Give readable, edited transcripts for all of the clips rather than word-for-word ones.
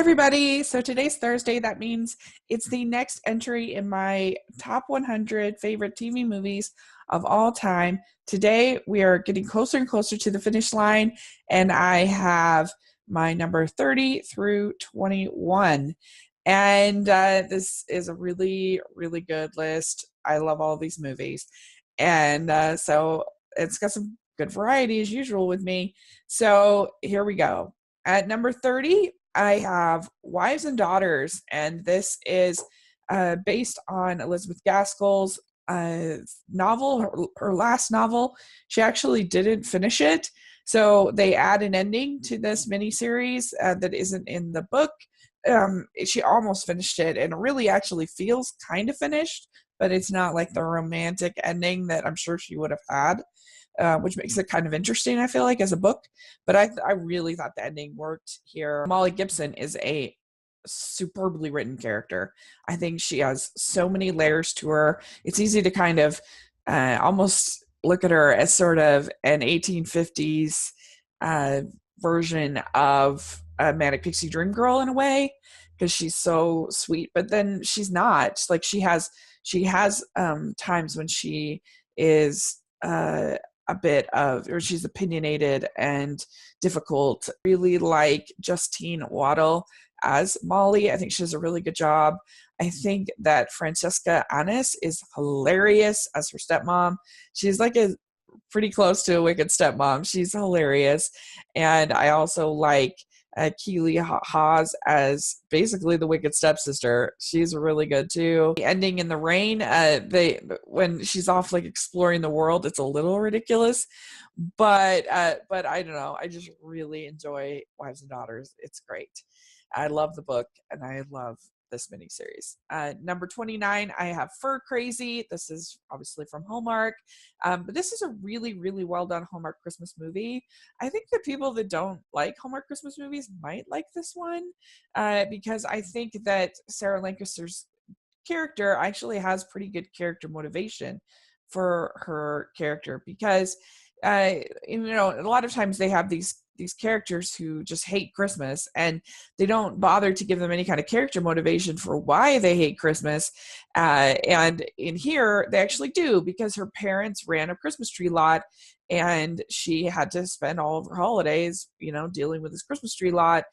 everybody. So today's Thursday. That means it's the next entry in my top 100 favorite TV movies of all time. Today we are getting closer and closer to the finish line, and I have my number 30 through 21. And this is a really, really good list. I love all these movies. And so it's got some good variety as usual with me. So here we go. At number 30, I have Wives and Daughters, and this is based on Elizabeth Gaskell's novel, her last novel. She actually didn't finish it, so they add an ending to this miniseries that isn't in the book. She almost finished it, and it really actually feels kind of finished, but it's not like the romantic ending that I'm sure she would have had. Which makes it kind of interesting, I feel like, as a book. But I really thought the ending worked here. Molly Gibson is a superbly written character. I think she has so many layers to her. It's easy to kind of almost look at her as sort of an 1850s version of a Manic Pixie Dream Girl in a way, because she's so sweet, but then she's not. Like she has times when she is a bit of, or she's opinionated and difficult. Really like Justine Waddle as Molly. I think she does a really good job. I think that Francesca Annis is hilarious as her stepmom. She's like a pretty close to a wicked stepmom. She's hilarious. And I also like Keely Hawes as basically the wicked stepsister. She's really good too. The ending in the rain, when she's off like exploring the world, it's a little ridiculous, but I don't know. I just really enjoy Wives and Daughters. It's great. I love the book, and I love this miniseries. Number 29, I have Fur Crazy. This is obviously from Hallmark, but this is a really, really well done Hallmark Christmas movie. I think that people that don't like Hallmark Christmas movies might like this one, because I think that Sarah Lancaster's character actually has pretty good character motivation for her character, because a lot of times they have these characters who just hate Christmas, and they don't bother to give them any kind of character motivation for why they hate Christmas. And in here, they actually do, because her parents ran a Christmas tree lot, and she had to spend all of her holidays, dealing with this Christmas tree lot.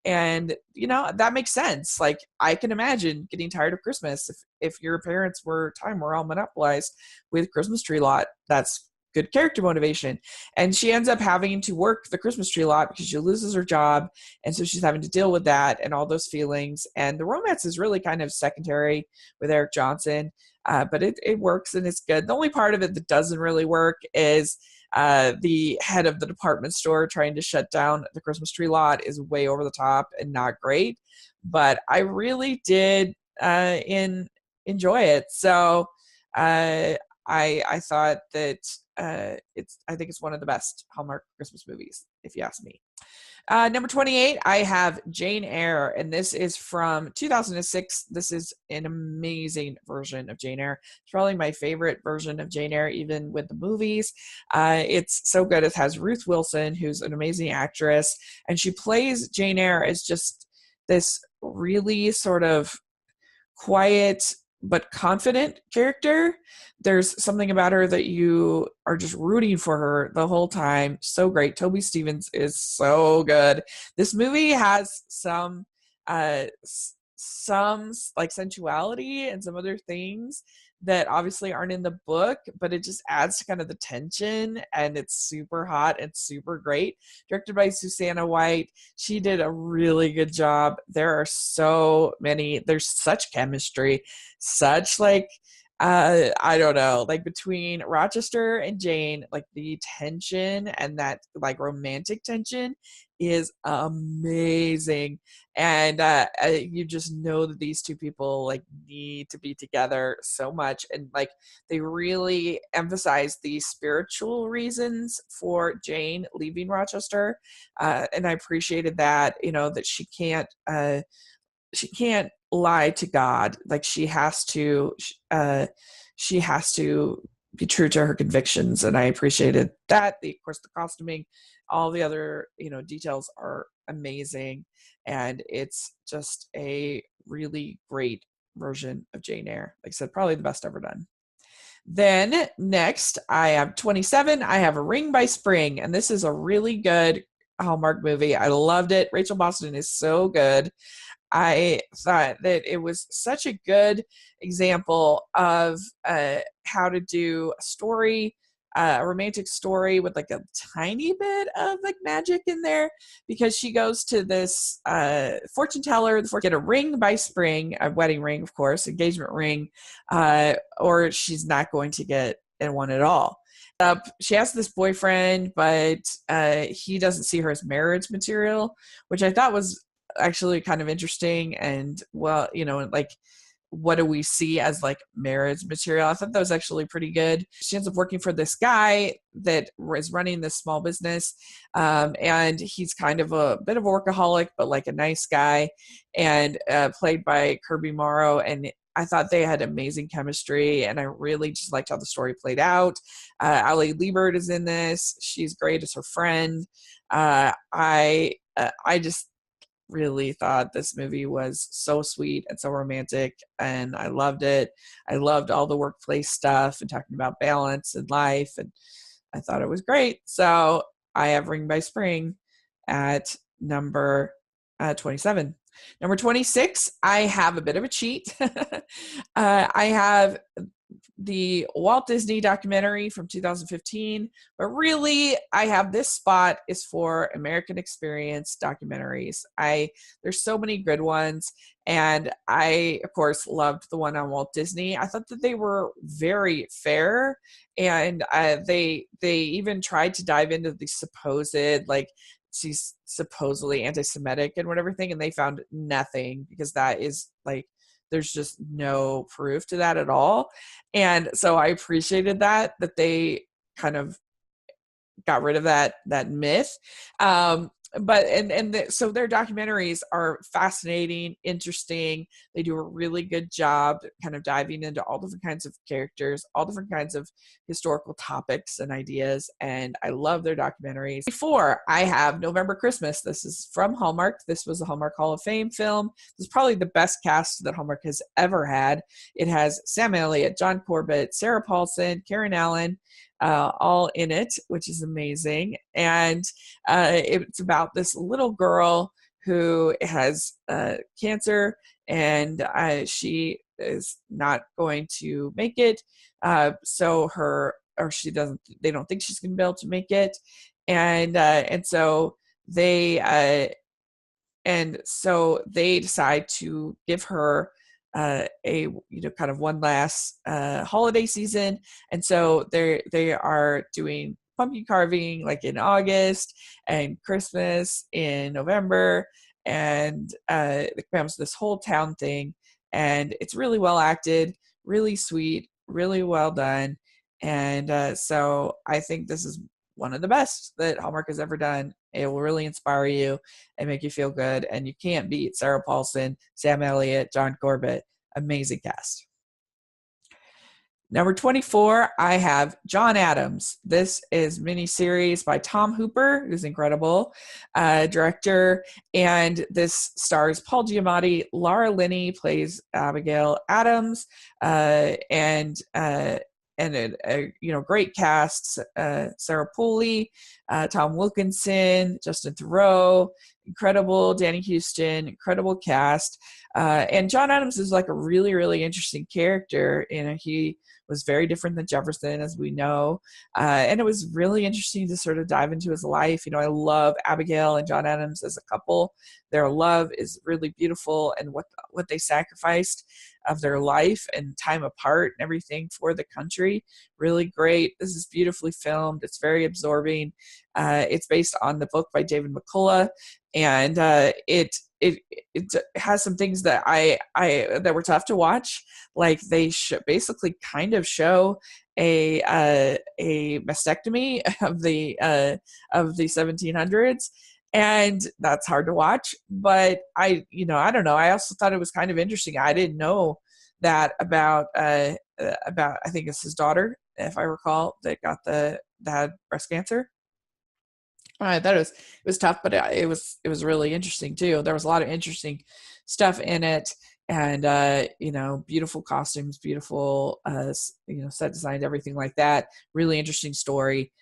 And, that makes sense. Like, I can imagine getting tired of Christmas if your parents were all monopolized with Christmas tree lot. That's good character motivation. And she ends up having to work the Christmas tree lot because she loses her job, and so she's having to deal with that and all those feelings. And the romance is really kind of secondary with Eric Johnson, but it works and it's good. The only part of it that doesn't really work is the head of the department store trying to shut down the Christmas tree lot is way over the top and not great, but I really did enjoy it. So I thought that I think it's one of the best Hallmark Christmas movies, if you ask me. Number 28, I have Jane Eyre, and this is from 2006. This is an amazing version of Jane Eyre. It's probably my favorite version of Jane Eyre, even with the movies. It's so good. It has Ruth Wilson, who's an amazing actress, and she plays Jane Eyre as just this really sort of quiet but confident character. There's something about her that you are just rooting for her the whole time. So great. Toby Stephens is so good. This movie has some like sensuality and some other things that obviously aren't in the book, but it just adds to kind of the tension, and it's super hot and super great. Directed by Susanna White. She did a really good job. There's such chemistry, such like I don't know, like between Rochester and Jane, like the tension and that like romantic tension is amazing. And you just know that these two people like need to be together so much, and like they really emphasize the spiritual reasons for Jane leaving Rochester, and I appreciated that, that she can't lie to God. Like she has to be true to her convictions, and I appreciated that. Of course, the costuming, all the other details are amazing, and it's just a really great version of Jane Eyre. Like I said, probably the best ever done. Then next, I have 27. I have A Ring by Spring, and this is a really good Hallmark movie. I loved it. Rachel Boston is so good. I thought that it was such a good example of how to do a story, a romantic story with like a tiny bit of like magic in there, because she goes to this fortune teller, get a ring by spring, a wedding ring, of course, engagement ring, or she's not going to get one at all. She has this boyfriend, but he doesn't see her as marriage material, which I thought was actually kind of interesting. And well, like, what do we see as like marriage material? I thought that was actually pretty good. She ends up working for this guy that is running this small business, and he's kind of a bit of a workaholic, but like a nice guy, and played by Kirby Morrow. And I thought they had amazing chemistry, and I really just liked how the story played out. Ali Liebert is in this. She's great as her friend. I just really thought this movie was so sweet and so romantic, and I loved it. I loved all the workplace stuff and talking about balance and life, and I thought it was great. So I have Ring by Spring at number 27. Number 26, I have a bit of a cheat. I have the Walt Disney documentary from 2015, but really I have this spot is for American Experience documentaries. There's so many good ones, and I of course loved the one on Walt Disney. I thought that they were very fair, and they even tried to dive into the supposed, like, she's supposedly anti-Semitic and whatever thing, and they found nothing, because that is like, there's just no proof to that at all. And so I appreciated that they kind of got rid of that myth. So their documentaries are fascinating, interesting. They do a really good job kind of diving into all different kinds of characters, all different kinds of historical topics and ideas, and I love their documentaries. Before, I have November Christmas. This is from Hallmark. This was a Hallmark Hall of Fame film. This is probably the best cast that Hallmark has ever had. It has Sam Elliott, John Corbett, Sarah Paulson, Karen Allen, all in it, which is amazing. And it's about this little girl who has cancer, and she is not going to make it. They don't think she's going to be able to make it. And so they decide to give her a kind of one last holiday season, and so they are doing pumpkin carving like in August, and Christmas in November, and it becomes this whole town thing, and it's really well acted, really sweet, really well done, and so I think this is one of the best that Hallmark has ever done. It will really inspire you and make you feel good. And you can't beat Sarah Paulson, Sam Elliott, John Corbett. Amazing cast. Number 24, I have John Adams. This is miniseries by Tom Hooper, who's incredible director. And this stars Paul Giamatti. Laura Linney plays Abigail Adams. Great cast, Sarah Pooley, Tom Wilkinson, Justin Theroux, incredible, Danny Houston, incredible cast. And John Adams is like a really, really interesting character. He was very different than Jefferson, as we know. And it was really interesting to sort of dive into his life. I love Abigail and John Adams as a couple. Their love is really beautiful, and what they sacrificed of their life and time apart and everything for the country. Really great. This is beautifully filmed. It's very absorbing. It's based on the book by David McCullough, and it has some things that that were tough to watch. Like they basically kind of show a mastectomy of the 1700s. And that's hard to watch, but I don't know. I also thought it was kind of interesting. I didn't know that about I think it's his daughter, if I recall, that had breast cancer. I thought it was tough, but it was really interesting too. There was a lot of interesting stuff in it, and beautiful costumes, beautiful set designs, everything like that. Really interesting story.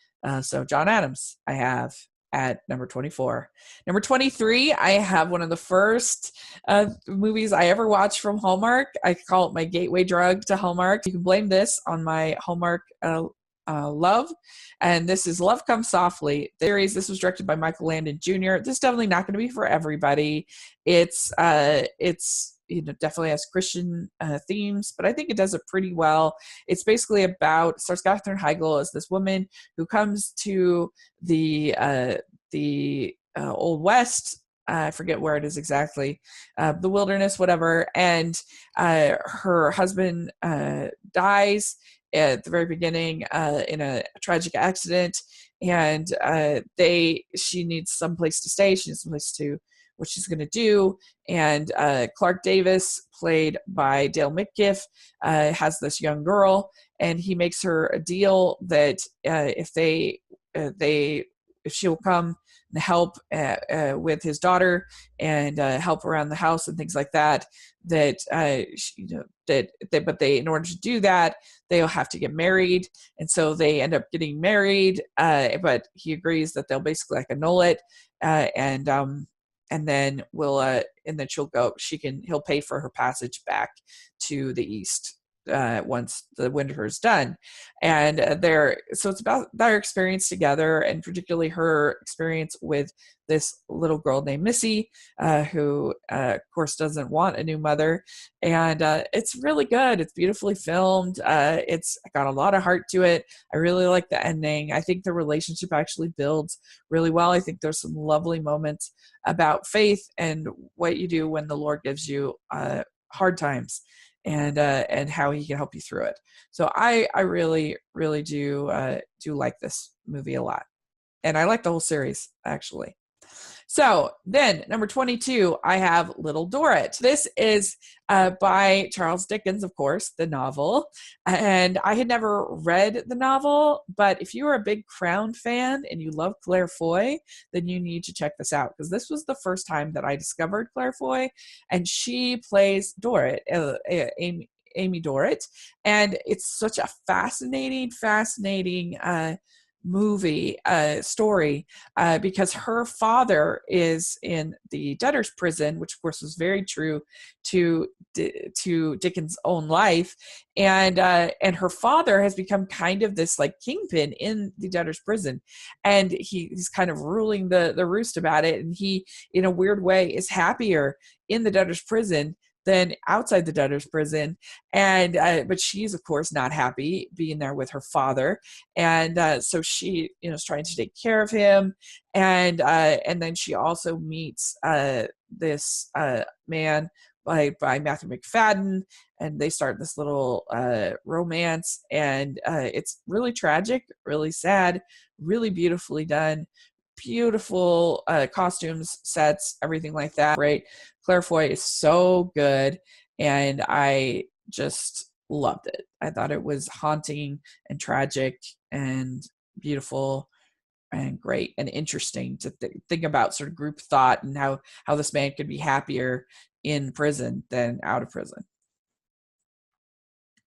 So John Adams, I have at number 24. Number 23, I have one of the first movies I ever watched from Hallmark. I call it my gateway drug to Hallmark. You can blame this on my Hallmark love, and this is Love Comes Softly. The series, this was directed by Michael Landon Jr. This is definitely not going to be for everybody. It's definitely has Christian themes, but I think it does it pretty well. It's basically stars Katherine Heigl as this woman who comes to the Old West. I forget where it is exactly, the wilderness, whatever, and her husband dies at the very beginning in a tragic accident, and she needs some place to stay. She needs some place to what she's going to do. And Clark Davis, played by Dale Mitkiff, has this young girl, and he makes her a deal that if she'll come and help with his daughter and help around the house and things like that, but in order to do that, they'll have to get married. And so they end up getting married, but he agrees that they'll basically like annul it, and then he'll pay for her passage back to the East once the winter is done. And so it's about their experience together, and particularly her experience with this little girl named Missy, who of course doesn't want a new mother. And it's really good. It's beautifully filmed. It's got a lot of heart to it. I really like the ending. I think the relationship actually builds really well. I think there's some lovely moments about faith and what you do when the Lord gives you hard times, and how he can help you through it. So I really, really do like this movie a lot. And I like the whole series, actually. So then, number 22, I have Little Dorrit. This is by Charles Dickens, of course, the novel. And I had never read the novel, but if you are a big Crown fan and you love Claire Foy, then you need to check this out, because this was the first time that I discovered Claire Foy, and she plays Dorrit, Amy Dorrit. And it's such a fascinating story, because her father is in the debtor's prison, which of course was very true to Dickens' own life, and her father has become kind of this like kingpin in the debtor's prison, and he's kind of ruling the roost about it, and he, in a weird way, is happier in the debtor's prison than outside the debtor's prison. And but she's of course not happy being there with her father, and so she is trying to take care of him, and then she also meets this man by Matthew McFadden, and they start this little romance, and it's really tragic, really sad, really beautifully done, beautiful costumes, sets, everything like that. Right. Claire Foy is so good, and I just loved it. I thought it was haunting and tragic and beautiful and great and interesting to think about sort of group thought and how this man could be happier in prison than out of prison.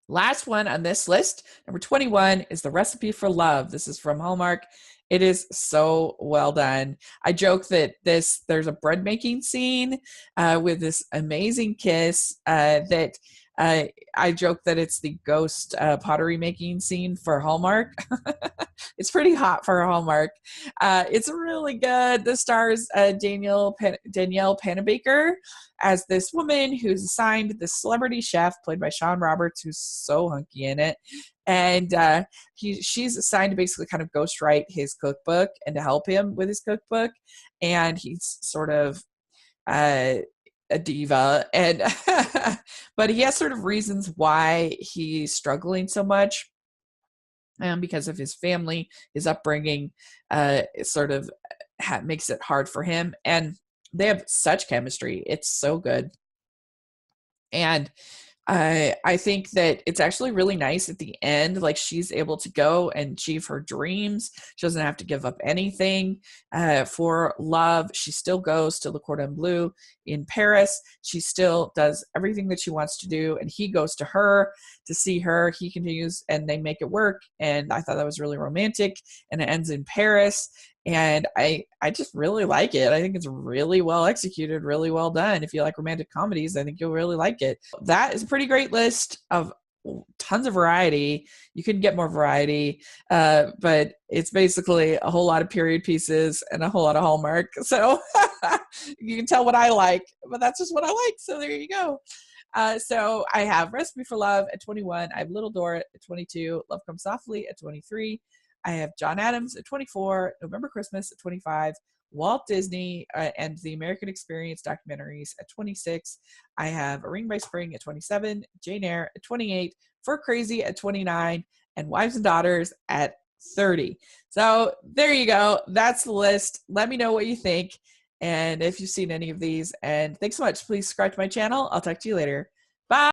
Last one on this list, number 21, is The Recipe for Love. This is from Hallmark. It is so well done. I joke that there's a bread making scene with this amazing kiss that I joke that it's the ghost pottery making scene for Hallmark. It's pretty hot for Hallmark. It's really good. The stars Danielle Panabaker as this woman who's assigned the celebrity chef, played by Sean Roberts, who's so hunky in it. And she's assigned to basically kind of ghostwrite his cookbook and to help him with his cookbook. And he's sort of a diva, and but he has sort of reasons why he's struggling so much, because of his family, his upbringing, it sort of makes it hard for him. And they have such chemistry. It's so good. And I think that it's actually really nice at the end. Like she's able to go and achieve her dreams. She doesn't have to give up anything for love. She still goes to Le Cordon Bleu in Paris. She still does everything that she wants to do, and he goes to her to see her. He continues, and they make it work. And I thought that was really romantic. And it ends in Paris. And I just really like it. I think it's really well executed, really well done. If you like romantic comedies, I think you'll really like it. That is a pretty great list of tons of variety. You couldn't get more variety, but it's basically a whole lot of period pieces and a whole lot of Hallmark. So you can tell what I like, but that's just what I like. So there you go. So I have Recipe for Love at 21. I have Little Dorrit at 22. Love Comes Softly at 23. I have John Adams at 24. November Christmas at 25. Walt Disney and the American Experience documentaries at 26. I have A Ring by Spring at 27. Jane Eyre at 28. For Crazy at 29. And Wives and Daughters at 30. So there you go. That's the list. Let me know what you think and if you've seen any of these. And thanks so much. Please subscribe to my channel. I'll talk to you later.